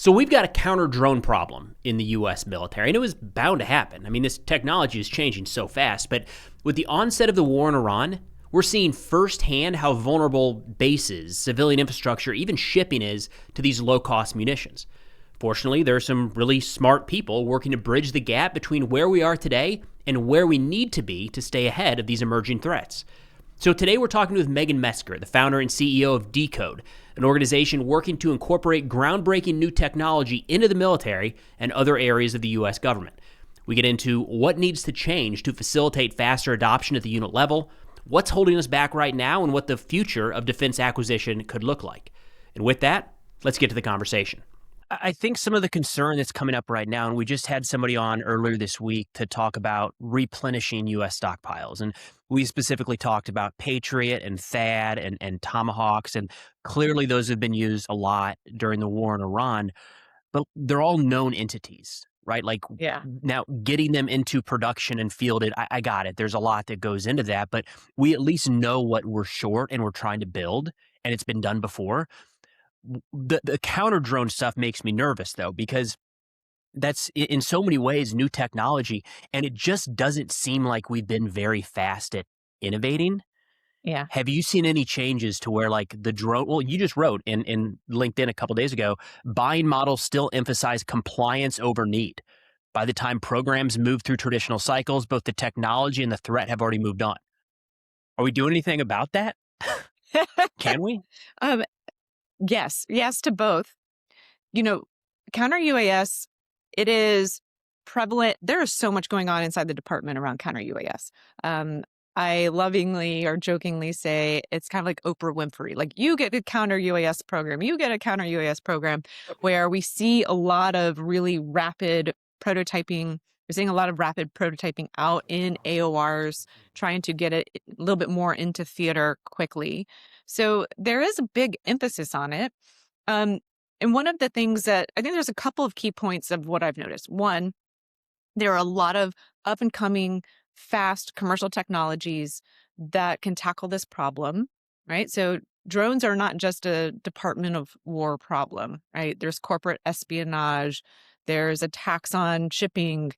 So we've got a counter drone problem in the U.S. military, and it was bound to happen. I mean, this technology is changing so fast, but with the onset of the war in Iran, we're seeing firsthand how vulnerable bases, civilian infrastructure, even shipping is to these low-cost munitions. Fortunately, there are some really smart people working to bridge the gap between where we are today and where we need to be to stay ahead of these emerging threats. So today we're talking with Megan Mesker, the founder and CEO of Dcode, an organization working to incorporate groundbreaking new technology into the military and other areas of the U.S. government. We get into what needs to change to facilitate faster adoption at the unit level, what's holding us back right now, and what the future of defense acquisition could look like. And with that, let's get to the conversation. I think some of the concern that's coming up right now, and we just had somebody on earlier this week to talk about replenishing U.S. stockpiles. And we specifically talked about Patriot and THAAD and Tomahawks. And clearly those have been used a lot during the war in Iran, but they're all known entities, right? Like now getting them into production and fielded, I got it. There's a lot that goes into that, but we at least know what we're short and we're trying to build, and it's been done before. The counter drone stuff makes me nervous, though, because that's in so many ways new technology, and it just doesn't seem like we've been very fast at innovating. Yeah. Have you seen any changes to where like the drone, well, you just wrote in LinkedIn a couple of days ago, buying models still emphasize compliance over need. By the time programs move through traditional cycles, both the technology and the threat have already moved on. Are we doing anything about that? Can we? Yes to both. Counter UAS, it is prevalent. There is so much going on inside the department around counter UAS. I lovingly or jokingly say it's kind of like Oprah Winfrey. Like, you get a counter UAS program, you get a counter UAS program, where we see a lot of really rapid prototyping. We're seeing a lot of rapid prototyping out in AORs, trying to get it a little bit more into theater quickly. So there is a big emphasis on it. And one of the things that I think there's a couple of key points of what I've noticed. One, there are a lot of up and coming fast commercial technologies that can tackle this problem, right? So drones are not just a Department of War problem, right? There's corporate espionage, there's attacks on shipping,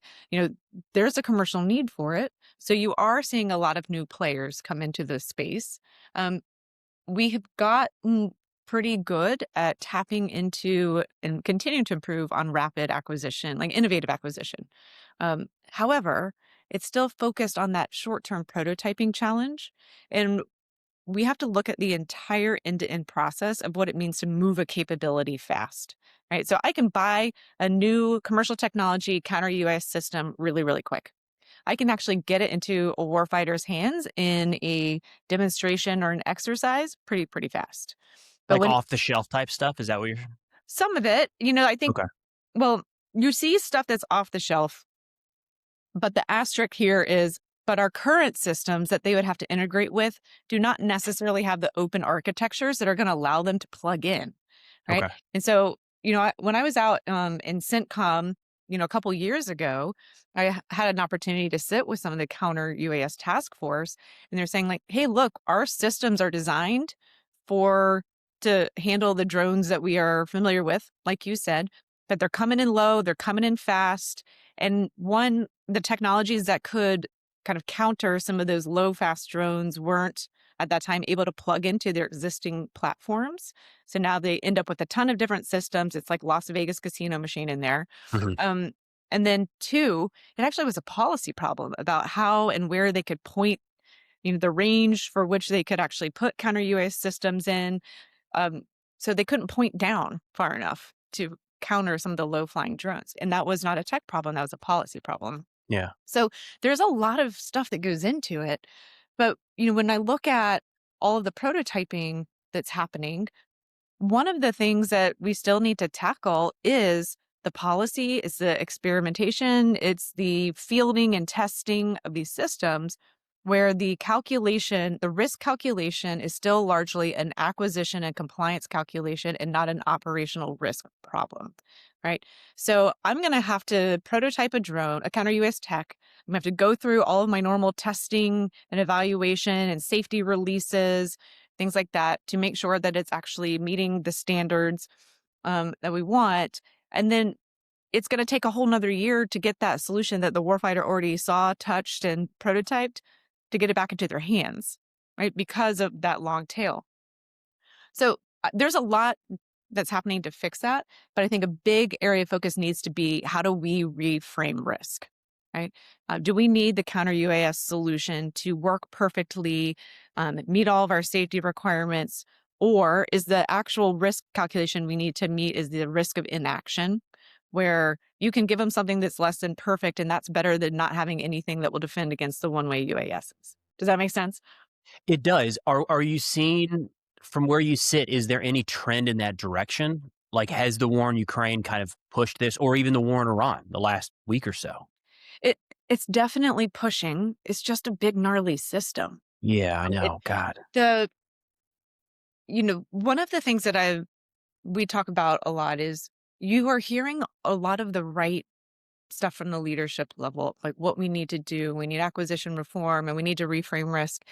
there's a commercial need for it. So you are seeing a lot of new players come into this space. We have gotten pretty good at tapping into and continuing to improve on rapid acquisition, like innovative acquisition. However, it's still focused on that short-term prototyping challenge. And we have to look at the entire end-to-end process of what it means to move a capability fast, right? So I can buy a new commercial technology counter-UAS system really, really quick. I can actually get it into a warfighter's hands in a demonstration or an exercise pretty fast. But like off-the-shelf type stuff? Is that what you're... Some of it, I think, okay. Well, you see stuff that's off the shelf, but the asterisk here is, but our current systems that they would have to integrate with do not necessarily have the open architectures that are going to allow them to plug in, right? Okay. And so, when I was out in CENTCOM, a couple years ago, I had an opportunity to sit with some of the counter UAS task force, and they're saying like, hey, look, our systems are designed to handle the drones that we are familiar with, like you said, but they're coming in low, they're coming in fast. And the technologies that could kind of counter some of those low fast drones weren't at that time able to plug into their existing platforms. So now they end up with a ton of different systems. It's like Las Vegas casino machine in there. Mm-hmm. And then two, it actually was a policy problem about how and where they could point, the range for which they could actually put counter UAS systems in. So they couldn't point down far enough to counter some of the low flying drones. And that was not a tech problem. That was a policy problem. Yeah. So there's a lot of stuff that goes into it. But, when I look at all of the prototyping that's happening, one of the things that we still need to tackle is the policy, it's the experimentation, it's the fielding and testing of these systems, where the risk calculation is still largely an acquisition and compliance calculation and not an operational risk problem, right? So I'm going to have to prototype a drone, a counter-UAS tech. I'm going to have to go through all of my normal testing and evaluation and safety releases, things like that, to make sure that it's actually meeting the standards that we want. And then it's going to take a whole nother year to get that solution that the warfighter already saw, touched, and prototyped to get it back into their hands, right? Because of that long tail. So there's a lot that's happening to fix that. But I think a big area of focus needs to be, how do we reframe risk, right? Do we need the counter UAS solution to work perfectly, meet all of our safety requirements? Or is the actual risk calculation we need to meet is the risk of inaction, where you can give them something that's less than perfect, and that's better than not having anything that will defend against the one-way UASs. Does that make sense? It does. Are you seeing, from where you sit, is there any trend in that direction? Like, has the war in Ukraine kind of pushed this, or even the war in Iran the last week or so? It's definitely pushing. It's just a big gnarly system. Yeah, I know. God. One of the things that we talk about a lot is you are hearing a lot of the right stuff from the leadership level, like what we need to do. We need acquisition reform and we need to reframe risk.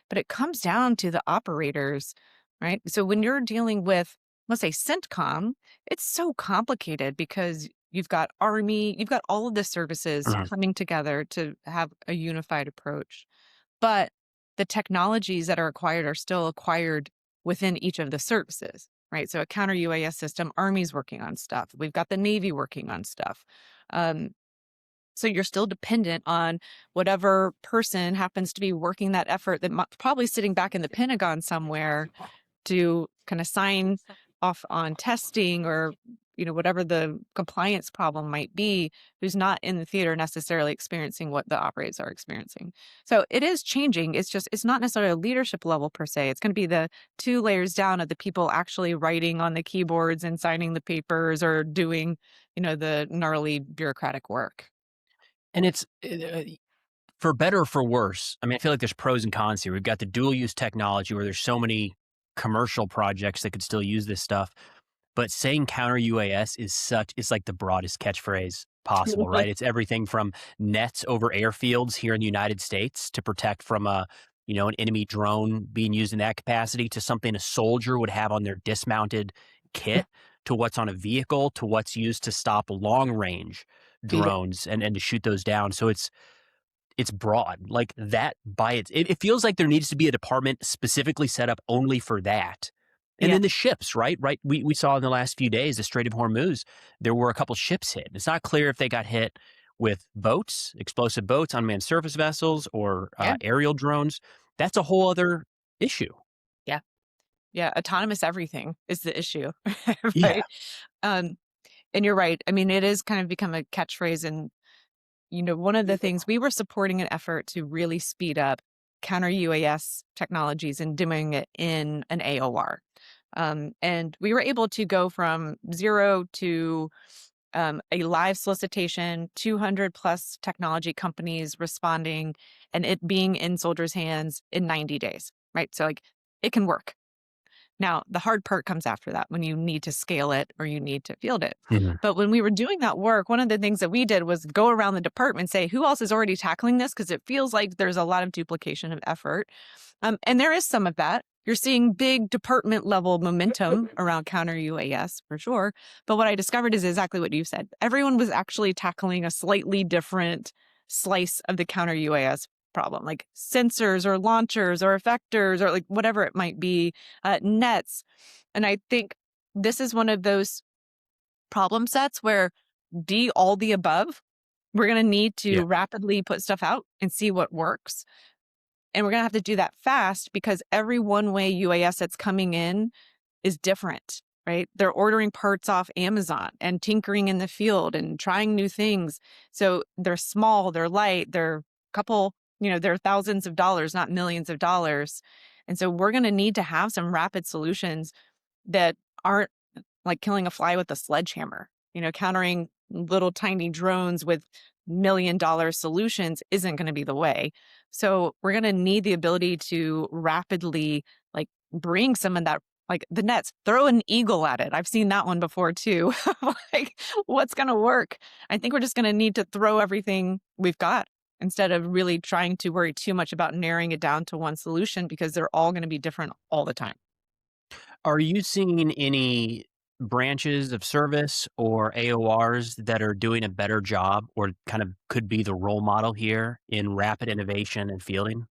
But it comes down to the operators, right? So when you're dealing with, let's say, CENTCOM, it's so complicated because you've got Army, you've got all of the services coming together to have a unified approach. But the technologies that are acquired are still acquired within each of the services, right? So a counter UAS system, Army's working on stuff. We've got the Navy working on stuff. So you're still dependent on whatever person happens to be working that effort, that probably sitting back in the Pentagon somewhere to kind of sign off on testing or whatever the compliance problem might be, who's not in the theater necessarily experiencing what the operators are experiencing. So it is changing. It's not necessarily a leadership level per se. It's going to be the 2 layers down of the people actually writing on the keyboards and signing the papers or doing, the gnarly bureaucratic work. And it's, for better or for worse, I mean, I feel like there's pros and cons here. We've got the dual use technology where there's so many commercial projects that could still use this stuff. But saying counter UAS it's like the broadest catchphrase possible, right? It's everything from nets over airfields here in the United States to protect from an enemy drone being used in that capacity, to something a soldier would have on their dismounted kit, to what's on a vehicle, to what's used to stop long range drones and to shoot those down. So it's broad like that. It feels like there needs to be a department specifically set up only for that. And then the ships, right? We saw in the last few days, the Strait of Hormuz, there were a couple ships hit. It's not clear if they got hit with boats, explosive boats, unmanned surface vessels, or aerial drones. That's a whole other issue. Yeah. Yeah. Autonomous everything is the issue, right? Yeah. And you're right. I mean, it is kind of become a catchphrase. And, one of the things, we were supporting an effort to really speed up counter UAS technologies and doing it in an AOR. And we were able to go from 0 to a live solicitation, 200 plus technology companies responding, and it being in soldiers' hands in 90 days, right? So it can work. Now, the hard part comes after that, when you need to scale it or you need to field it. Mm-hmm. But when we were doing that work, one of the things that we did was go around the department and say, who else is already tackling this? Because it feels like there's a lot of duplication of effort. And there is some of that. You're seeing big department level momentum around counter UAS for sure. But what I discovered is exactly what you said. Everyone was actually tackling a slightly different slice of the counter UAS problem, like sensors or launchers or effectors or like whatever it might be, nets. And I think this is one of those problem sets where all the above, we're going to need to rapidly put stuff out and see what works. And we're going to have to do that fast because every one-way UAS that's coming in is different, right? They're ordering parts off Amazon and tinkering in the field and trying new things. So they're small, they're light, they're they're thousands of dollars, not millions of dollars. And so we're going to need to have some rapid solutions that aren't like killing a fly with a sledgehammer. Countering little tiny drones with $1 million solutions isn't going to be the way. So we're going to need the ability to rapidly bring some of that, like the nets, throw an eagle at it. I've seen that one before too. What's going to work? I think we're just going to need to throw everything we've got instead of really trying to worry too much about narrowing it down to one solution, because they're all going to be different all the time. Are you seeing any branches of service or AORs that are doing a better job or kind of could be the role model here in rapid innovation and fielding?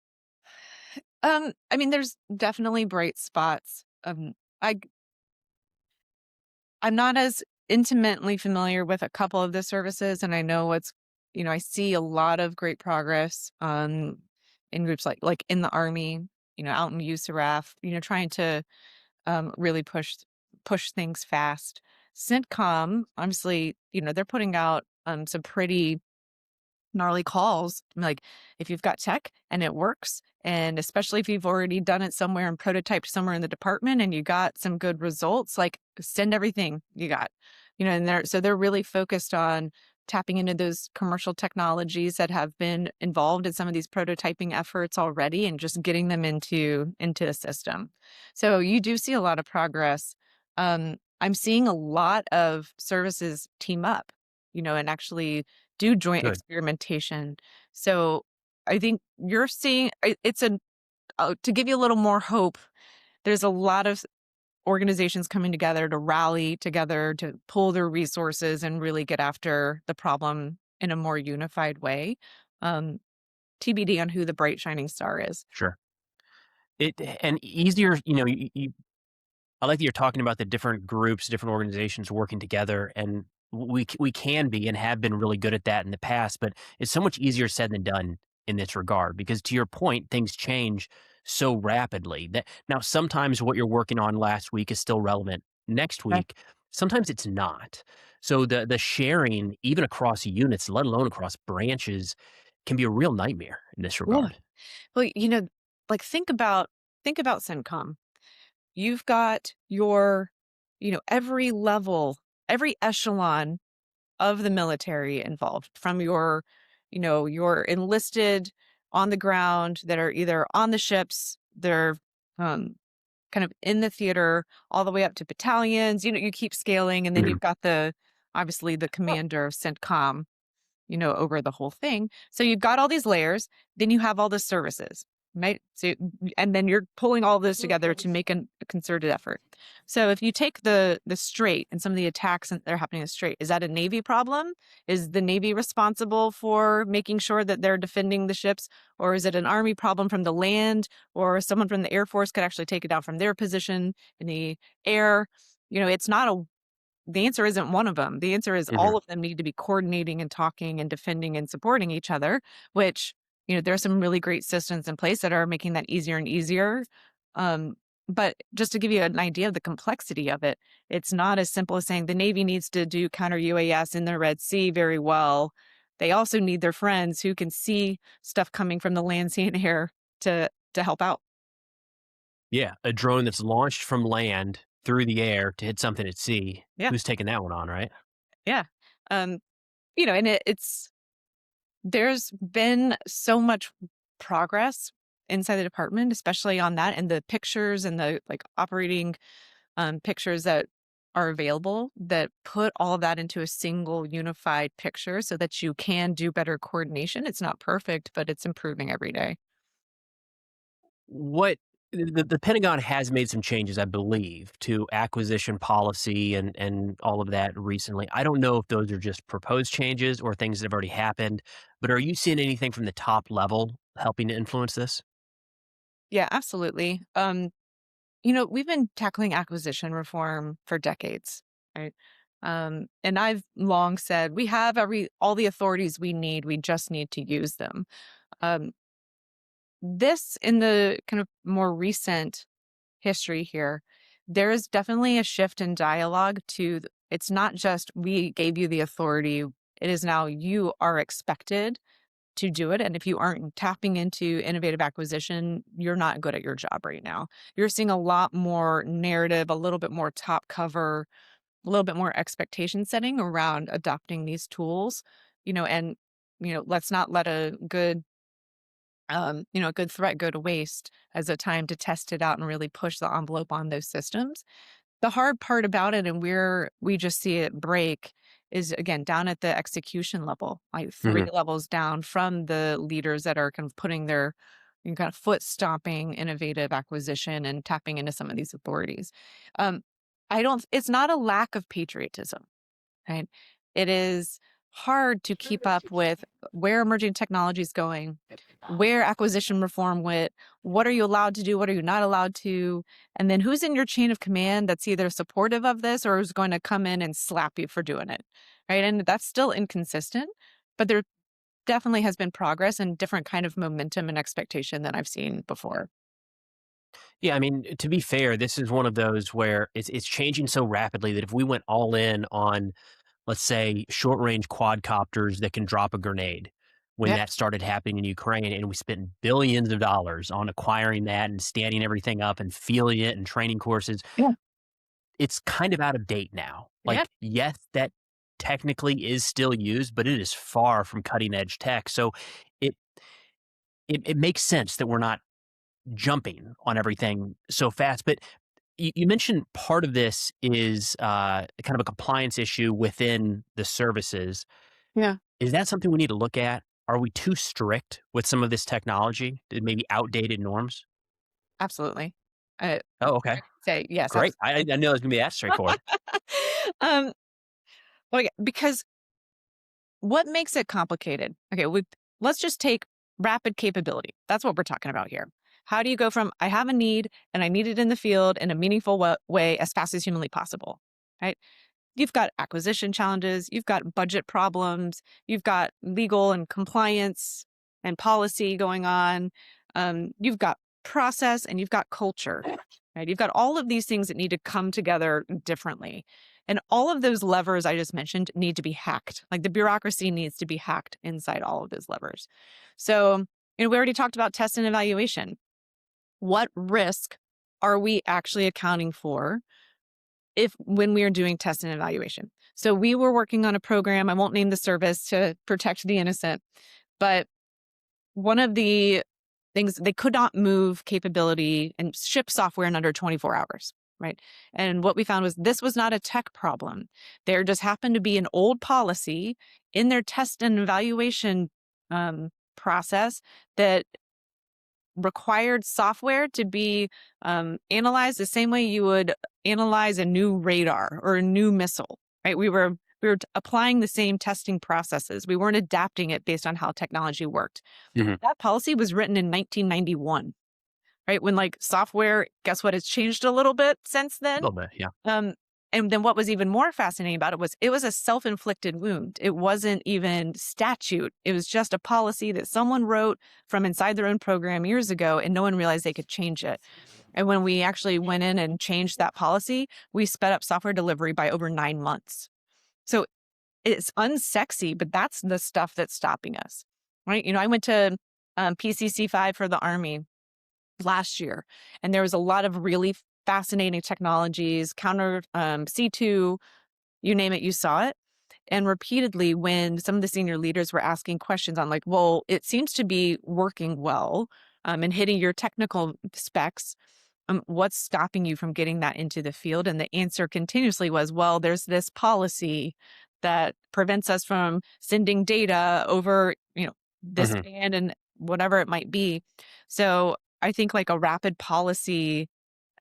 I mean, there's definitely bright spots. I I'm not as intimately familiar with a couple of the services, and I know I see a lot of great progress in groups like in the Army, out in USARAF, trying to really push things fast. CENTCOM, honestly, they're putting out some pretty gnarly calls. Like if you've got tech and it works, and especially if you've already done it somewhere and prototyped somewhere in the department and you got some good results, like send everything you got. And they're really focused on tapping into those commercial technologies that have been involved in some of these prototyping efforts already and just getting them into the system. So you do see a lot of progress. I'm seeing a lot of services team up, and actually do joint Good. experimentation. So I think you're seeing it's to give you a little more hope. There's a lot of organizations coming together to rally together to pull their resources and really get after the problem in a more unified way. Um, TBD on who the bright shining star is. Sure. And easier, I like that you're talking about the different groups, different organizations working together, and we can be and have been really good at that in the past. But it's so much easier said than done in this regard because, to your point, things change so rapidly that now sometimes what you're working on last week is still relevant next Yeah. week. Sometimes it's not. So the sharing, even across units, let alone across branches, can be a real nightmare in this Yeah. regard. Well, like think about CENTCOM. You've got your, every level, every echelon of the military involved, from your enlisted on the ground that are either on the ships, they're um, kind of in the theater, all the way up to battalions. You keep scaling, and then Mhm. you've got obviously the commander of CENTCOM, over the whole thing. So you've got all these layers, then you have all the services, right? And then you're pulling all those together to make a concerted effort. So if you take the strait and some of the attacks that are happening in the strait, is that a Navy problem? Is the Navy responsible for making sure that they're defending the ships? Or is it an Army problem from the land? Or someone from the Air Force could actually take it down from their position in the air? It's not a the answer isn't one of them. The answer is all Mhm. of them need to be coordinating and talking and defending and supporting each other, which, there are some really great systems in place that are making that easier and easier. Um, but just to give you an idea of the complexity of it, it's not as simple as saying the Navy needs to do counter UAS in the Red Sea very well. They also need their friends who can see stuff coming from the land, sea, and air to help out. Yeah, a drone that's launched from land through the air to hit something at sea. Yeah, Who's taking that one on, right? yeah. Um, and it's there's been so much progress inside the department, especially on that, and the pictures and the like operating pictures that are available that put all of that into a single unified picture so that you can do better coordination. It's not perfect, but it's improving every day. What the Pentagon has made some changes, I believe, to acquisition policy and all of that recently. I don't know if those are just proposed changes or things that have already happened, but are you seeing anything from the top level helping to influence this? Yeah, absolutely. We've been tackling acquisition reform for decades, right? And I've long said we have all the authorities we need. We just need to use them. Um, this in the kind of more recent history here, there is definitely a shift in dialogue it's not just we gave you the authority. It is now you are expected to do it. And if you aren't tapping into innovative acquisition, you're not good at your job right now. You're seeing a lot more narrative, a little bit more top cover, a little bit more expectation setting around adopting these tools, and let's not let a good threat go to waste as a time to test it out and really push the envelope on those systems. The hard part about it and where we just see it break is, again, down at the execution level, like three Mhm. levels down from the leaders that are kind of putting their kind of foot stomping innovative acquisition and tapping into some of these authorities. Um, it's not a lack of patriotism, right? It is hard to keep up with where emerging technology is going, where acquisition reform went, what are you allowed to do, what are you not allowed to, and then who's in your chain of command that's either supportive of this or is going to come in and slap you for doing it, right? And that's still inconsistent, but there definitely has been progress and different kind of momentum and expectation than I've seen before. Yeah, I mean, to be fair, this is one of those where it's changing so rapidly that if we went all in on, let's say, short range quadcopters that can drop a grenade, when Yeah. that started happening in Ukraine, and we spent billions of dollars on acquiring that and standing everything up and fielding it and training courses, Yeah. it's kind of out of date now. Yeah. Like, yes, that technically is still used, but it is far from cutting edge tech. So it it makes sense that we're not jumping on everything so fast. But you mentioned part of this is kind of a compliance issue within the services. Yeah. Is that something we need to look at? Are we too strict with some of this technology? Maybe outdated norms? Absolutely. I Oh, okay. say yes. Great. I know it's going to be that straightforward. um, well, yeah, because what makes it complicated? Okay, let's just take rapid capability. That's what we're talking about here. How do you go from I have a need and I need it in the field in a meaningful way as fast as humanly possible, right? You've got acquisition challenges, you've got budget problems, you've got legal and compliance and policy going on. You've got process and you've got culture, right? You've got all of these things that need to come together differently. And all of those levers I just mentioned need to be hacked. Like the bureaucracy needs to be hacked inside all of those levers. So, we already talked about test and evaluation. What risk are we actually accounting for when we are doing test and evaluation? So we were working on a program, I won't name the service to protect the innocent, but one of the things, they could not move capability and ship software in under 24 hours, right? And what we found was this was not a tech problem. There just happened to be an old policy in their test and evaluation process that required software to be analyzed the same way you would analyze a new radar or a new missile, right? We were applying the same testing processes. We weren't adapting it based on how technology worked. Mm-hmm. That policy was written in 1991, right? When software, guess what? It's changed a little bit since then. A little bit, yeah. And then what was even more fascinating about it was a self-inflicted wound. It wasn't even statute. It was just a policy that someone wrote from inside their own program years ago, and no one realized they could change it. And when we actually went in and changed that policy, we sped up software delivery by over 9 months. So it's unsexy, but that's the stuff that's stopping us, right? I went to PCC5 for the Army last year, and there was a lot of really fascinating technologies, counter C2, you name it, you saw it. And repeatedly, when some of the senior leaders were asking questions on well, it seems to be working well and hitting your technical specs, what's stopping you from getting that into the field? And the answer continuously was, well, there's this policy that prevents us from sending data over, this band and whatever it might be. So I think a rapid policy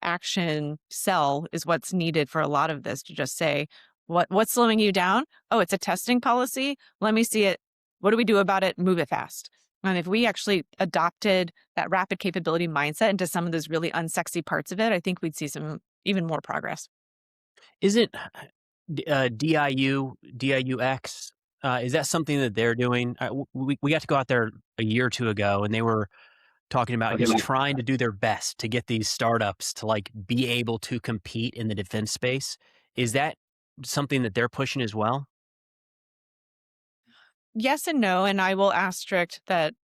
action cell is what's needed for a lot of this, to just say, what's slowing you down? Oh, it's a testing policy. Let me see it. What do we do about it? Move it fast. And if we actually adopted that rapid capability mindset into some of those really unsexy parts of it, I think we'd see some even more progress. Is it DIUX? Is that something that they're doing? We got to go out there a year or two ago, and they were talking about just trying to do their best to get these startups to be able to compete in the defense space. Is that something that they're pushing as well? Yes and no. And I will asterisk that,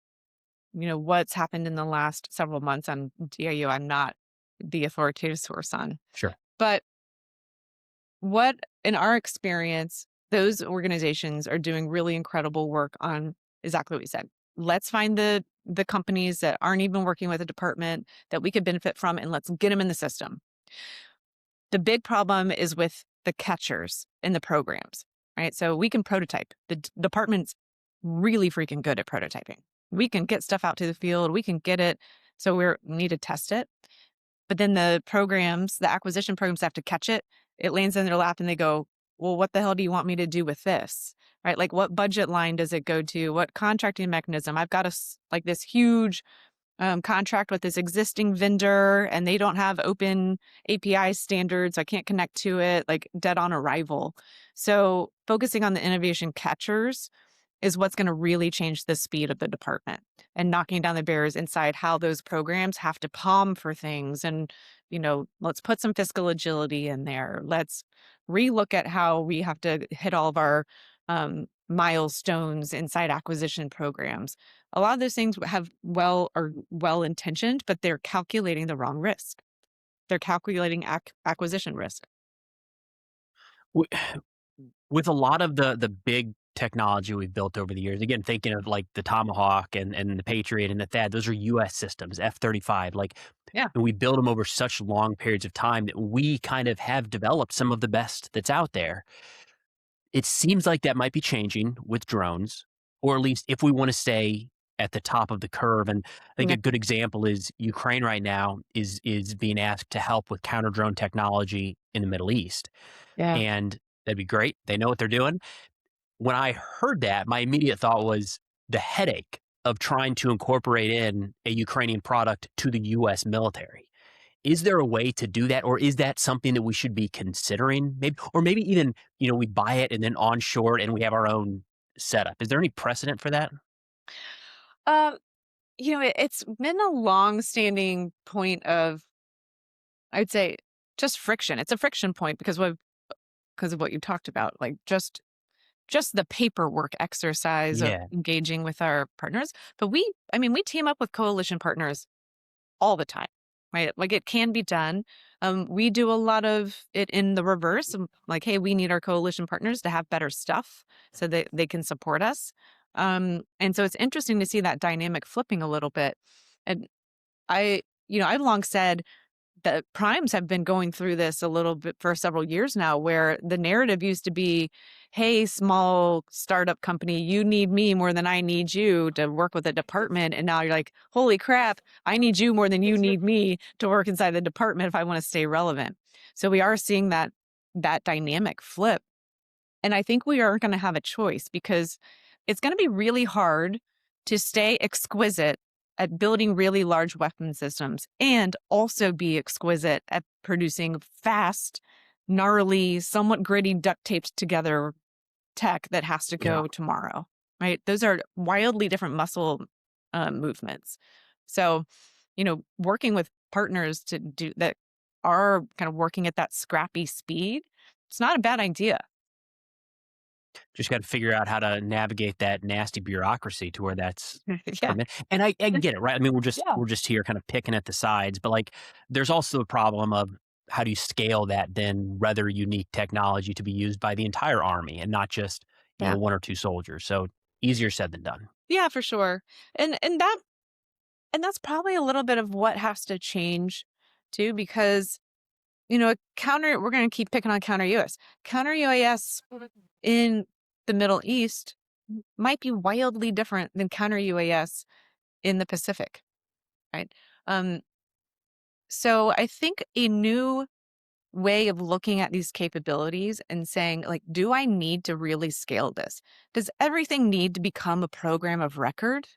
what's happened in the last several months on DIU, I'm not the authoritative source on. Sure. But what, in our experience, those organizations are doing really incredible work on exactly what we said. Let's find the companies that aren't even working with a department that we could benefit from, and let's get them in the system. The big problem is with the catchers in the programs, right? So we can prototype. The department's really freaking good at prototyping. We can get stuff out to the field. We can get it. So we need to test it. But then the acquisition programs have to catch it. it lands in their lap and they go, well, what the hell do you want me to do with this? Right? Like, what budget line does it go to? What contracting mechanism? I've got like this huge contract with this existing vendor and they don't have open API standards. I can't connect to it, like dead on arrival. So focusing on the innovation catchers is what's going to really change the speed of the department and knocking down the barriers inside how those programs have to palm for things. And, let's put some fiscal agility in there. Let's relook at how we have to hit all of our milestones inside acquisition programs. A lot of those things are well intentioned, but they're calculating the wrong risk. They're calculating acquisition risk. With a lot of the big technology we've built over the years, again, thinking of like the Tomahawk and the Patriot and the THAAD, those are US systems, F-35. Yeah. And we build them over such long periods of time that we kind of have developed some of the best that's out there. It seems like that might be changing with drones, or at least if we want to stay at the top of the curve. And I think a good example is Ukraine right now is being asked to help with counter drone technology in the Middle East. Yeah. And that'd be great. They know what they're doing. When I heard that, my immediate thought was the headache of trying to incorporate in a Ukrainian product to the US military. Is there a way to do that, or is that something that we should be considering? Maybe even, we buy it and then onshore it and we have our own setup. Is there any precedent for that? It's been a long-standing point of, I'd say, just friction. It's a friction point because of what you talked about, like just the paperwork exercise of engaging with our partners. But we team up with coalition partners all the time, right? Like, it can be done. We do a lot of it in the reverse. Like, hey, we need our coalition partners to have better stuff so that they can support us. And so it's interesting to see that dynamic flipping a little bit. And I've long said that primes have been going through this a little bit for several years now, where the narrative used to be, hey, small startup company, you need me more than I need you to work with a department. And now you're like, holy crap, I need you more than you need me to work inside the department if I want to stay relevant. So we are seeing that dynamic flip. And I think we are going to have a choice, because it's going to be really hard to stay exquisite at building really large weapon systems and also be exquisite at producing fast, gnarly, somewhat gritty, duct taped together tech that has to go tomorrow, right? Those are wildly different muscle movements. So, working with partners to do that are kind of working at that scrappy speed, it's not a bad idea. Just got to figure out how to navigate that nasty bureaucracy to where that's Yeah. And I get it, right? I mean, we're just here kind of picking at the sides, but there's also a problem of how do you scale that then rather unique technology to be used by the entire army and not just one or two soldiers. So easier said than done. Yeah, for sure. And that's probably a little bit of what has to change too, because we're going to keep picking on counter UAS. Counter UAS in the Middle East might be wildly different than counter UAS in the Pacific, right? So I think a new way of looking at these capabilities and saying, like, do I need to really scale this? Does everything need to become a program of record?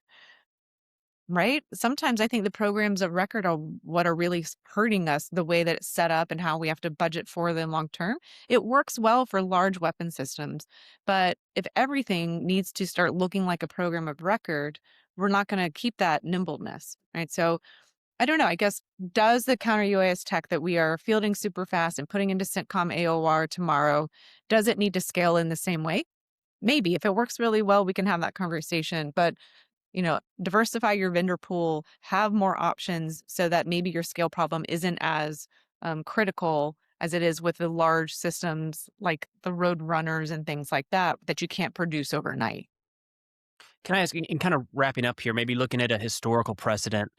Right? Sometimes I think the programs of record are what are really hurting us, the way that it's set up and how we have to budget for them long term. It works well for large weapon systems, but if everything needs to start looking like a program of record, we're not going to keep that nimbleness, right? So I don't know. I guess, does the counter UAS tech that we are fielding super fast and putting into CENTCOM AOR tomorrow, does it need to scale in the same way? Maybe. If it works really well, we can have that conversation. But diversify your vendor pool, have more options so that maybe your scale problem isn't as critical as it is with the large systems like the road runners and things like that you can't produce overnight. Can I ask, in kind of wrapping up here, maybe looking at a historical precedent,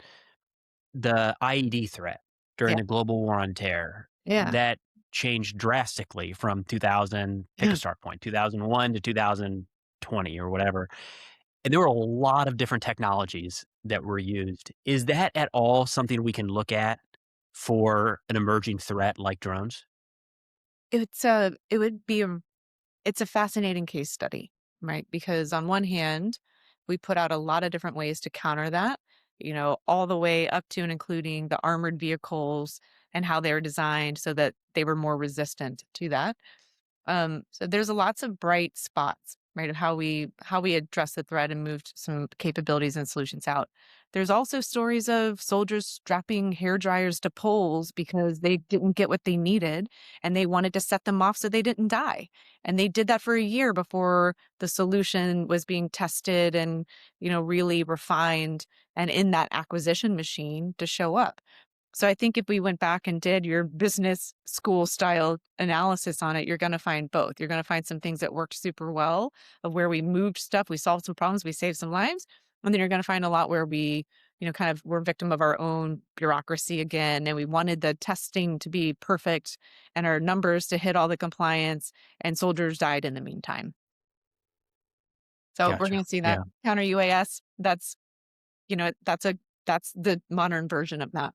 the IED threat during the global war on terror, that changed drastically from 2000, pick a start point, 2001 to 2020 or whatever. And there were a lot of different technologies that were used. Is that at all something we can look at for an emerging threat like drones? it's a fascinating case study, right? Because on one hand, we put out a lot of different ways to counter that, all the way up to and including the armored vehicles and how they were designed so that they were more resistant to that. So there's lots of bright spots, right, of how we address the threat and moved some capabilities and solutions out. There's also stories of soldiers strapping hair dryers to poles because they didn't get what they needed and they wanted to set them off so they didn't die. And they did that for a year before the solution was being tested and, really refined and in that acquisition machine to show up. So I think if we went back and did your business school style analysis on it, you're going to find both. You're going to find some things that worked super well of where we moved stuff, we solved some problems, we saved some lives. And then you're going to find a lot where we, kind of were victim of our own bureaucracy again. And we wanted the testing to be perfect and our numbers to hit all the compliance, and soldiers died in the meantime. So we're Gotcha. going to see that counter UAS. That's the modern version of that.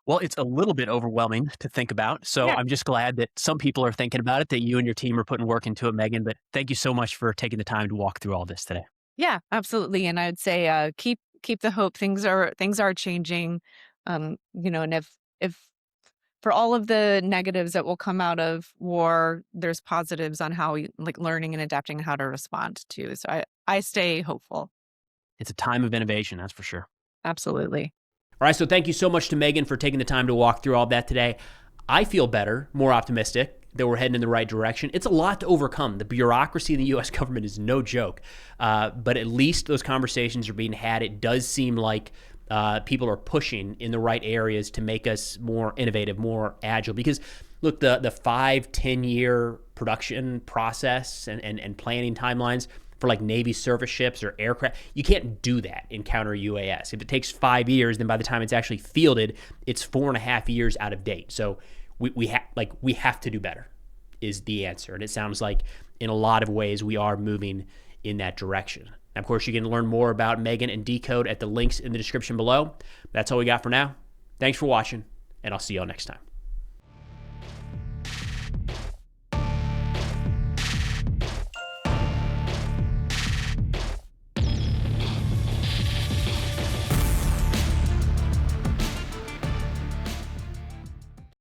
Well, it's a little bit overwhelming to think about. So I'm just glad that some people are thinking about it, that you and your team are putting work into it, Megan. But thank you so much for taking the time to walk through all this today. Yeah, absolutely. And I would say keep the hope. Things are changing. And if for all of the negatives that will come out of war, there's positives on how we like learning and adapting how to respond to. So I stay hopeful. It's a time of innovation, that's for sure. Absolutely. All right, so thank you so much to Megan for taking the time to walk through all that today. I feel better, more optimistic that we're heading in the right direction. It's a lot to overcome. The bureaucracy in the U.S. government is no joke, but at least those conversations are being had. It does seem like people are pushing in the right areas to make us more innovative, more agile. Because look, the 5-10 year production process and planning timelines for like Navy surface ships or aircraft, you can't do that in counter UAS. If it takes 5 years, then by the time it's actually fielded, it's 4.5 years out of date. So we have to do better is the answer. And it sounds like in a lot of ways we are moving in that direction. Now, of course, you can learn more about Megan and Dcode at the links in the description below. That's all we got for now. Thanks for watching, and I'll see y'all next time.